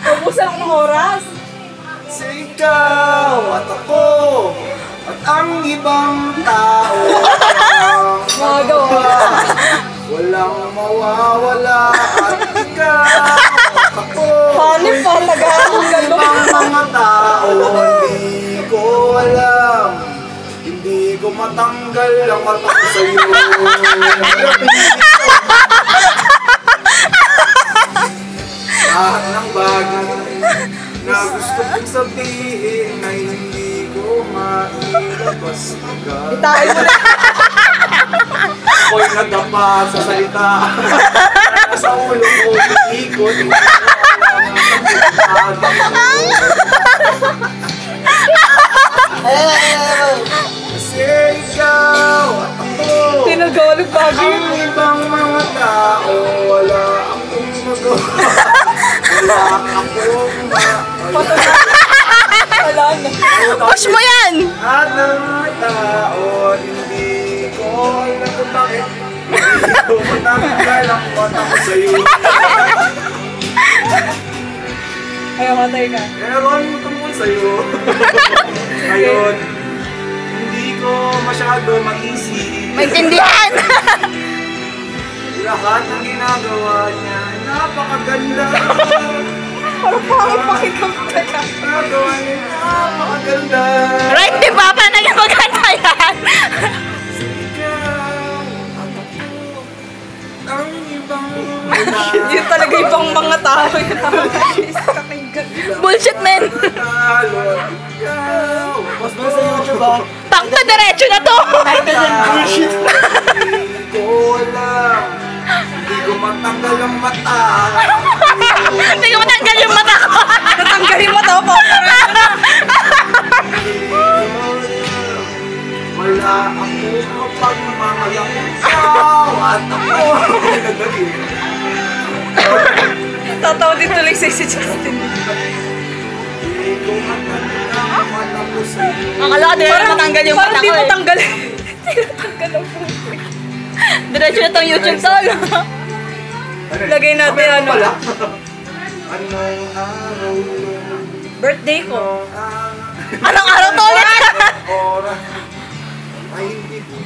Ubusan ako ng oras. Sa ikaw at ako at ang ibang tao Magawa. walang mawawala at ikaw at ako Hanip pa, Tagalog ka doon. ang mga tao hindi ko alam, hindi ko matanggal ang mata ko sa'yo. Lahat ng bagay na gusto kong sabihin ay hindi ko mailabas agad. Itain mo na. Ako'y nadapa sa salita. Sa ulo ko, ikot. Kasi ikaw at ako, Tinagalog bagay. ang ibang mga tao, wala akong magawa. Wala akong Wala na. Push mo yan! At ng mga tao, hindi ko alam kung bakit. Hindi ko matanggal ang mata ko sa'yo. Ay, matay ka. Meron tungkol sa'yo. Ngayon, hindi ko masyado maisip. Maintindihan! Lahat ng ginagawa niya, napakaganda. Parang pangit pakikapta ka. Ginagawa niya, napakaganda. Right, di ba? Paano naging maganda yan? Ikaw, at ako, ang ibang Yun talaga ibang mga tao yun. Bullshit, men! Mas ba sa YouTube ba? Tangka, diretso na to! Bullshit! Hindi ko alam. Hindi ko matanggal ang mata. Hindi ko matanggal yung mata ko! Natanggalin mo to po. Wala ako kapag mamalang ikaw at ako. Tatawa din tuloy si Justin. Hindi ko matanggal ang mata ko sa'yo. Akala ko, di na matanggal yung mata Parang ko di mo eh. tanggal. Di mo tanggal ang puso. Diretso na tong YouTube tol. Lagay natin ano. Anong araw Birthday ko. Anong araw to ulit? oras ay hindi ko